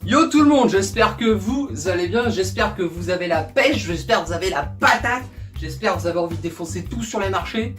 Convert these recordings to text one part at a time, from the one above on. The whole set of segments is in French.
Yo tout le monde, j'espère que vous allez bien, j'espère que vous avez la pêche, j'espère que vous avez la patate, j'espère que vous avez envie de défoncer tout sur les marchés.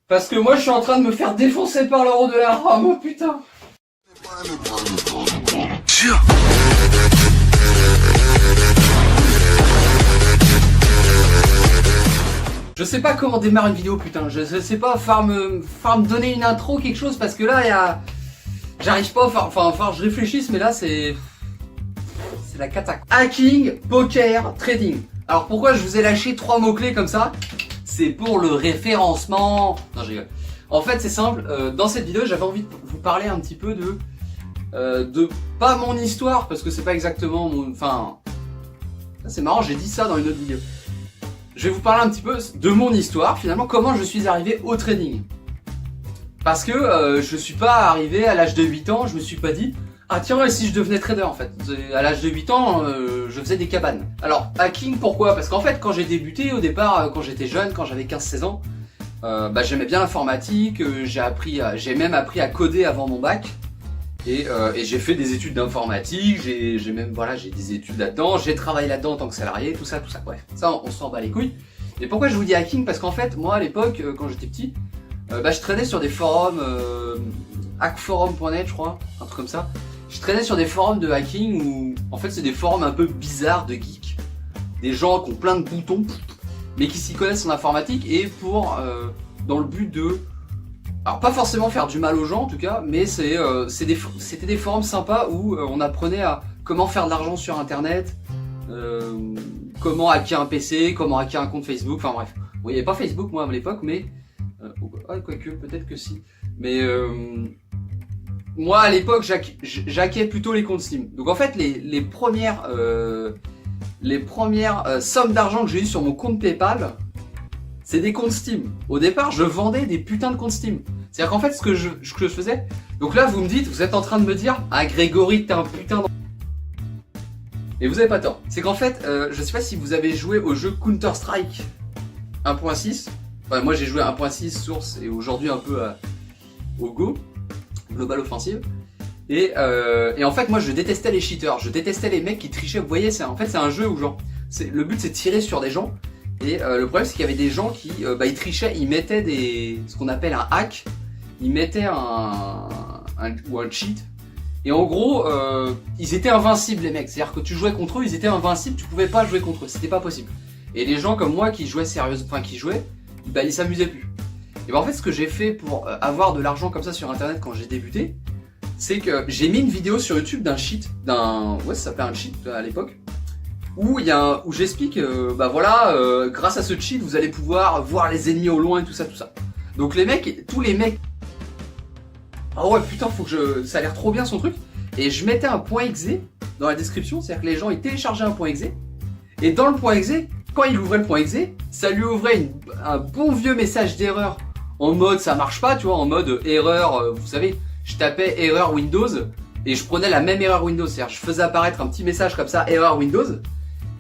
Parce que moi je suis en train de me faire défoncer par l'euro dollar, oh mon putain. Je sais pas comment démarrer une vidéo putain, je sais pas, faire me donner une intro, quelque chose, parce que là il y a... J'arrive pas à faire, enfin je réfléchisse mais là c'est la cata. Hacking, poker, trading. Alors pourquoi je vous ai lâché 3 mots-clés comme ça? C'est pour le référencement. Non je rigole. En fait c'est simple, dans cette vidéo j'avais envie de vous parler un petit peu de pas mon histoire parce que c'est pas exactement mon... Enfin... C'est marrant, j'ai dit ça dans une autre vidéo. Je vais vous parler un petit peu de mon histoire, finalement comment je suis arrivé au trading. Parce que je suis pas arrivé à l'âge de 8 ans, je me suis pas dit ah tiens et si je devenais trader en fait. À l'âge de 8 ans je faisais des cabanes. Alors hacking pourquoi? Parce qu'en fait quand j'ai débuté au départ, quand j'étais jeune, quand j'avais 15-16 ans, j'aimais bien l'informatique, j'ai même appris à coder avant mon bac. Et j'ai fait des études d'informatique, j'ai même voilà j'ai des études là-dedans, j'ai travaillé là-dedans en tant que salarié, tout ça, bref. Ça on s'en bat les couilles. Et pourquoi je vous dis hacking? Parce qu'en fait moi à l'époque quand j'étais petit, je traînais sur des forums, hackforum.net je crois, un truc comme ça. Je traînais sur des forums de hacking où en fait c'est des forums un peu bizarres de geeks. Des gens qui ont plein de boutons, mais qui s'y connaissent en informatique et pour dans le but de... Alors pas forcément faire du mal aux gens en tout cas, mais c'était des forums sympas où on apprenait à comment faire de l'argent sur internet, comment hacker un PC, comment hacker un compte Facebook, enfin bref. Bon il n'y avait pas Facebook moi à l'époque mais... quoique, peut-être que si. Mais moi à l'époque j'hackais plutôt les comptes Steam. Donc en fait les premières sommes d'argent que j'ai eues sur mon compte PayPal, c'est des comptes Steam. Au départ je vendais des putains de comptes Steam. C'est-à-dire qu'en fait ce que je faisais, donc là vous me dites, vous êtes en train de me dire ah Grégory t'es un putain de... Et vous avez pas tort. C'est qu'en fait, je sais pas si vous avez joué au jeu Counter-Strike 1.6. Ouais, moi j'ai joué à 1.6 Source et aujourd'hui un peu au Go, Global Offensive. Et en fait moi je détestais les cheaters, je détestais les mecs qui trichaient. Vous voyez, en fait c'est un jeu où genre, le but c'est de tirer sur des gens. Et le problème c'est qu'il y avait des gens qui ils trichaient, ils mettaient ce qu'on appelle un hack, ils mettaient un cheat. Et en gros ils étaient invincibles les mecs, c'est-à-dire que tu jouais contre eux, ils étaient invincibles, tu pouvais pas jouer contre eux, c'était pas possible. Et les gens comme moi qui jouaient sérieusement, enfin qui jouaient, ils s'amusaient plus. Et en fait ce que j'ai fait pour avoir de l'argent comme ça sur internet quand j'ai débuté, c'est que j'ai mis une vidéo sur YouTube d'un cheat, ouais ça s'appelait un cheat à l'époque, où j'explique grâce à ce cheat vous allez pouvoir voir les ennemis au loin et tout ça. Donc les mecs, tous les mecs, ah ouais putain ça a l'air trop bien son truc. Et je mettais un .exe dans la description, c'est-à-dire que les gens ils téléchargeaient un .exe, et dans le .exe, quand il ouvrait le .exe, ça lui ouvrait un bon vieux message d'erreur en mode ça marche pas, tu vois, en mode erreur, vous savez, je tapais erreur Windows et je prenais la même erreur Windows, c'est-à-dire je faisais apparaître un petit message comme ça, erreur Windows,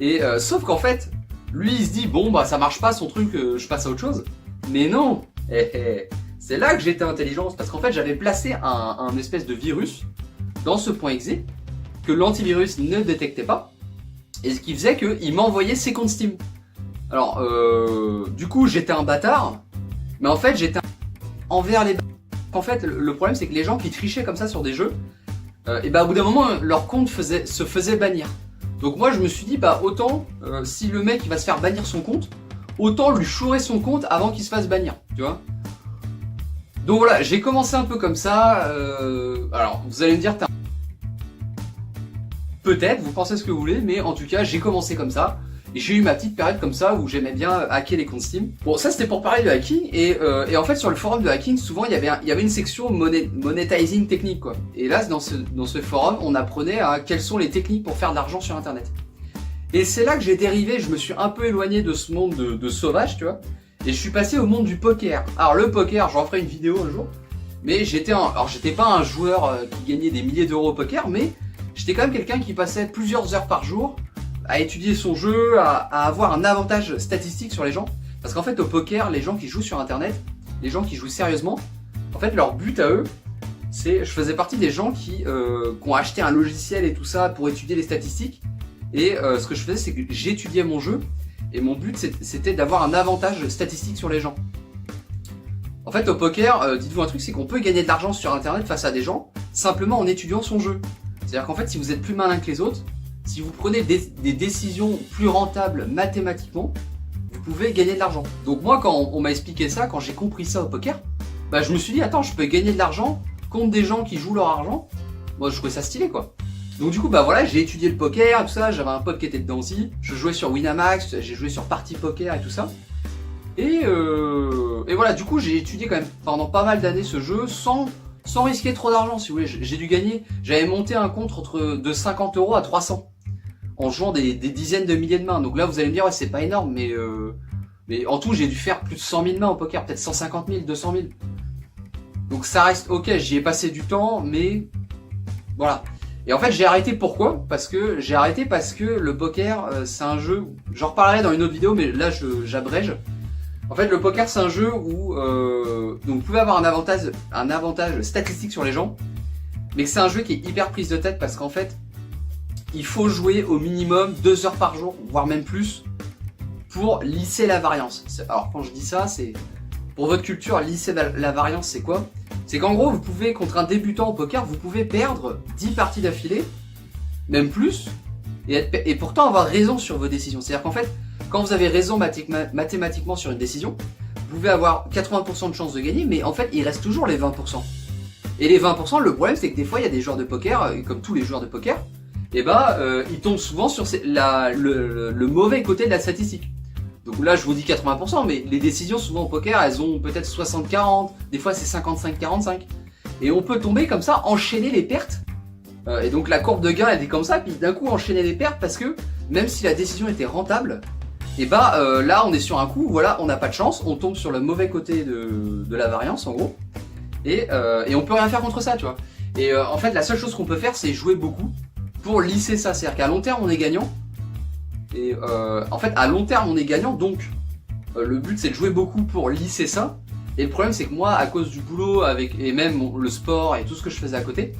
et sauf qu'en fait, lui il se dit bon bah ça marche pas son truc, je passe à autre chose, mais non, c'est là que j'étais intelligent, parce qu'en fait j'avais placé un espèce de virus dans ce .exe que l'antivirus ne détectait pas. Et ce qui faisait qu'il m'envoyait ses comptes Steam. Alors, du coup, j'étais un bâtard. Mais en fait, j'étais envers les bâtards. En fait, le problème, c'est que les gens qui trichaient comme ça sur des jeux, au bout d'un moment, leur compte se faisait bannir. Donc moi, je me suis dit, autant, si le mec il va se faire bannir son compte, autant lui chourer son compte avant qu'il se fasse bannir. Tu vois? Donc voilà, j'ai commencé un peu comme ça. Alors, vous allez me dire, peut-être, vous pensez ce que vous voulez, mais en tout cas, j'ai commencé comme ça. Et j'ai eu ma petite période comme ça où j'aimais bien hacker les comptes Steam. Bon, ça c'était pour parler de hacking. Et en fait, sur le forum de hacking, souvent, il y avait une section monetizing technique, quoi. Et là, dans ce forum, on apprenait à quelles sont les techniques pour faire de l'argent sur Internet. Et c'est là que j'ai dérivé, je me suis un peu éloigné de ce monde de sauvage, tu vois. Et je suis passé au monde du poker. Alors le poker, j'en ferai une vidéo un jour. Mais j'étais pas un joueur qui gagnait des milliers d'euros au poker, mais... J'étais quand même quelqu'un qui passait plusieurs heures par jour à étudier son jeu, à avoir un avantage statistique sur les gens. Parce qu'en fait au poker, les gens qui jouent sur internet, les gens qui jouent sérieusement, en fait leur but à eux, je faisais partie des gens qui ont acheté un logiciel et tout ça pour étudier les statistiques. Et ce que je faisais, c'est que j'étudiais mon jeu. Et mon but, c'était d'avoir un avantage statistique sur les gens. En fait, au poker, dites-vous un truc, c'est qu'on peut gagner de l'argent sur Internet face à des gens, simplement en étudiant son jeu. C'est-à-dire qu'en fait, si vous êtes plus malin que les autres, si vous prenez des décisions plus rentables mathématiquement, vous pouvez gagner de l'argent. Donc moi, quand on m'a expliqué ça, quand j'ai compris ça au poker, bah je me suis dit, attends, je peux gagner de l'argent contre des gens qui jouent leur argent. Moi, je trouvais ça stylé, quoi. Donc du coup, bah voilà, j'ai étudié le poker et tout ça, j'avais un pote qui était dedans aussi. Je jouais sur Winamax, j'ai joué sur Party Poker et tout ça. Et voilà, du coup, j'ai étudié quand même pendant pas mal d'années ce jeu sans risquer trop d'argent, si vous voulez. J'ai dû gagner, j'avais monté un compte de 50 € à 300 en jouant des dizaines de milliers de mains. Donc là, vous allez me dire, ouais, c'est pas énorme, mais en tout, j'ai dû faire plus de 100 000 mains au poker, peut-être 150 000, 200 000. Donc ça reste ok, j'y ai passé du temps, mais voilà. Et en fait, j'ai arrêté pourquoi ? Parce que le poker, c'est un jeu, j'en reparlerai dans une autre vidéo, mais là, j'abrège. En fait, le poker, c'est un jeu où donc vous pouvez avoir un avantage statistique sur les gens, mais c'est un jeu qui est hyper prise de tête parce qu'en fait, il faut jouer au minimum 2 heures par jour, voire même plus, pour lisser la variance. Alors quand je dis ça, c'est pour votre culture, lisser la variance, c'est quoi ? C'est qu'en gros, vous pouvez, contre un débutant au poker, vous pouvez perdre 10 parties d'affilée, même plus, et pourtant avoir raison sur vos décisions. C'est-à-dire qu'en fait, quand vous avez raison mathématiquement sur une décision, vous pouvez avoir 80% de chances de gagner, mais en fait, il reste toujours les 20%. Et les 20%, le problème, c'est que des fois, il y a des joueurs de poker, comme tous les joueurs de poker, et ils tombent souvent sur le mauvais côté de la statistique. Donc là, je vous dis 80%, mais les décisions, souvent au poker, elles ont peut-être 60-40, des fois c'est 55-45. Et on peut tomber comme ça, enchaîner les pertes. Et donc la courbe de gain, elle est comme ça, puis d'un coup enchaîner les pertes, parce que même si la décision était rentable, là on est sur un coup, voilà, on n'a pas de chance, on tombe sur le mauvais côté de la variance, en gros. Et on peut rien faire contre ça, tu vois. Et en fait, la seule chose qu'on peut faire, c'est jouer beaucoup pour lisser ça. C'est-à-dire qu'à long terme, on est gagnant. Et en fait, à long terme, on est gagnant, donc le but, c'est de jouer beaucoup pour lisser ça. Et le problème, c'est que moi, à cause du boulot, et même le sport et tout ce que je faisais à côté,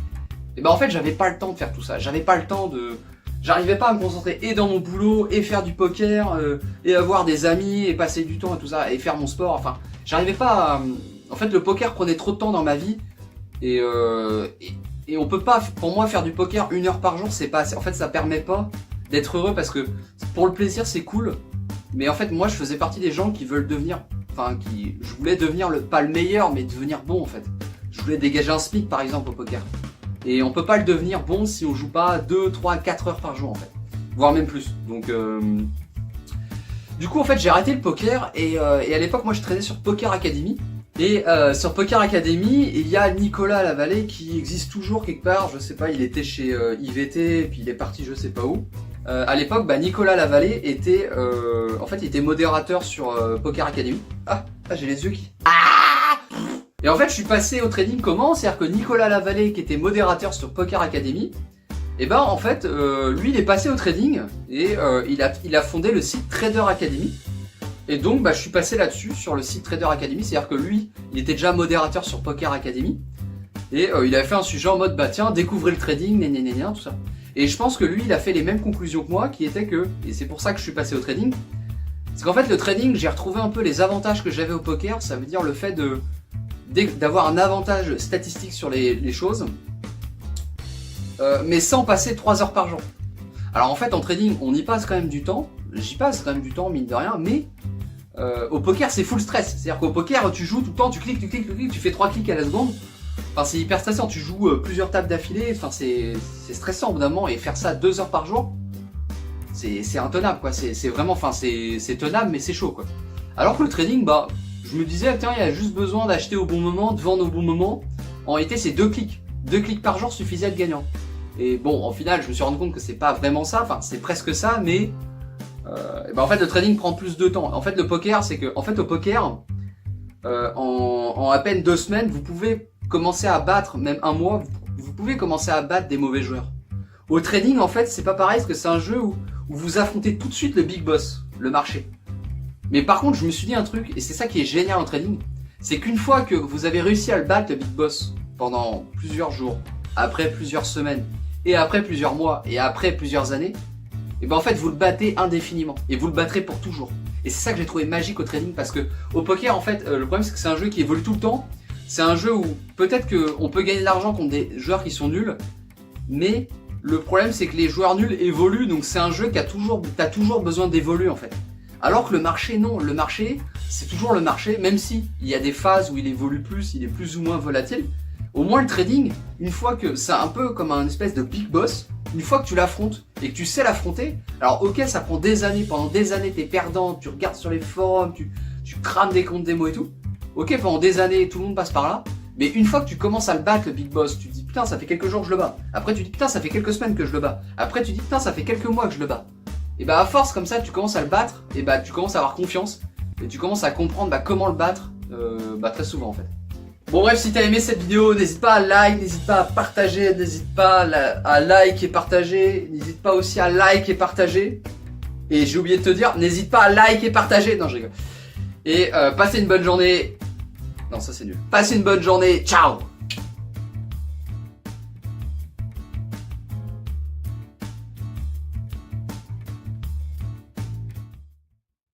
en fait, j'avais pas le temps de faire tout ça. J'arrivais pas à me concentrer et dans mon boulot, et faire du poker, et avoir des amis, et passer du temps et tout ça, et faire mon sport. Enfin, j'arrivais pas à... En fait, le poker prenait trop de temps dans ma vie, et on peut pas, pour moi, faire du poker 1 heure par jour, c'est pas assez. En fait, ça permet pas d'être heureux parce que pour le plaisir c'est cool, mais en fait moi je faisais partie des gens qui veulent devenir, je voulais devenir pas le meilleur, mais devenir bon en fait. Je voulais dégager un SMIC par exemple au poker, et on peut pas le devenir bon si on joue pas 2, 3, 4 heures par jour en fait, voire même plus. Donc du coup en fait j'ai arrêté le poker, et à l'époque moi je traînais sur Poker Academy. Et sur Poker Academy, il y a Nicolas Lavallée qui existe toujours quelque part, je sais pas, il était chez IVT, et puis il est parti je sais pas où. À l'époque, Nicolas Lavallée était, il était modérateur sur Poker Academy. Ah, j'ai les yeux qui... Et en fait, je suis passé au trading comment ? C'est-à-dire que Nicolas Lavallée, qui était modérateur sur Poker Academy, lui, il est passé au trading, et il a fondé le site Trader Academy. Et donc, je suis passé là-dessus, sur le site Trader Academy, c'est-à-dire que lui, il était déjà modérateur sur Poker Academy, et il avait fait un sujet en mode, tiens, découvrez le trading, tout ça. Et je pense que lui, il a fait les mêmes conclusions que moi, qui étaient que, et c'est pour ça que je suis passé au trading, c'est qu'en fait, le trading, j'ai retrouvé un peu les avantages que j'avais au poker, ça veut dire le fait d'avoir un avantage statistique sur les choses, mais sans passer 3 heures par jour. Alors en fait, en trading, on y passe quand même du temps, j'y passe quand même du temps, mine de rien, mais au poker, c'est full stress. C'est-à-dire qu'au poker, tu joues tout le temps, tu cliques, tu fais 3 clics à la seconde. Enfin, c'est hyper stressant, tu joues plusieurs tables d'affilée, enfin, c'est stressant au bout d'un moment, et faire ça 2 heures par jour, c'est intenable, quoi. C'est vraiment, enfin, c'est tenable, mais c'est chaud, quoi. Alors que le trading, je me disais, tiens, il y a juste besoin d'acheter au bon moment, de vendre au bon moment. En réalité, c'est 2 clics. 2 clics par jour suffisait à être gagnant. Et bon, en final, je me suis rendu compte que c'est pas vraiment ça, enfin, c'est presque ça, mais en fait, le trading prend plus de temps. En fait, le poker, c'est que, en fait, au poker, en à peine 2 semaines, vous pouvez commencer à battre, même 1 mois, vous pouvez commencer à battre des mauvais joueurs. Au trading, en fait, c'est pas pareil, parce que c'est un jeu où vous affrontez tout de suite le big boss, le marché. Mais par contre, je me suis dit un truc, et c'est ça qui est génial en trading, c'est qu'une fois que vous avez réussi à le battre, le big boss, pendant plusieurs jours, après plusieurs semaines, et après plusieurs mois, et après plusieurs années, et ben en fait vous le battez indéfiniment, et vous le battrez pour toujours. Et c'est ça que j'ai trouvé magique au trading, parce que au poker en fait, le problème c'est que c'est un jeu qui évolue tout le temps, c'est un jeu où peut-être qu'on peut gagner de l'argent contre des joueurs qui sont nuls, mais le problème c'est que les joueurs nuls évoluent, donc c'est un jeu qui a toujours, t'as toujours besoin d'évoluer en fait. Alors que le marché non, le marché c'est toujours le marché, même si il y a des phases où il évolue plus, il est plus ou moins volatile. Au moins le trading, une fois que c'est un peu comme un espèce de big boss, une fois que tu l'affrontes et que tu sais l'affronter, alors ok ça prend des années, pendant des années t'es perdant, tu regardes sur les forums, tu crames des comptes démo et tout. Ok pendant des années tout le monde passe par là, mais une fois que tu commences à le battre le big boss, tu te dis putain ça fait quelques jours que je le bats, après tu dis putain ça fait quelques semaines que je le bats, après tu dis putain ça fait quelques mois que je le bats. Et bah à force comme ça tu commences à le battre, et bah tu commences à avoir confiance, et tu commences à comprendre comment le battre, très souvent en fait. Bon bref, si t'as aimé cette vidéo, n'hésite pas à like, n'hésite pas à partager, n'hésite pas à like et partager, n'hésite pas aussi à like et partager. Et j'ai oublié de te dire, n'hésite pas à like et partager. Non, je rigole. Et passez une bonne journée. Non, ça c'est nul. Passez une bonne journée. Ciao!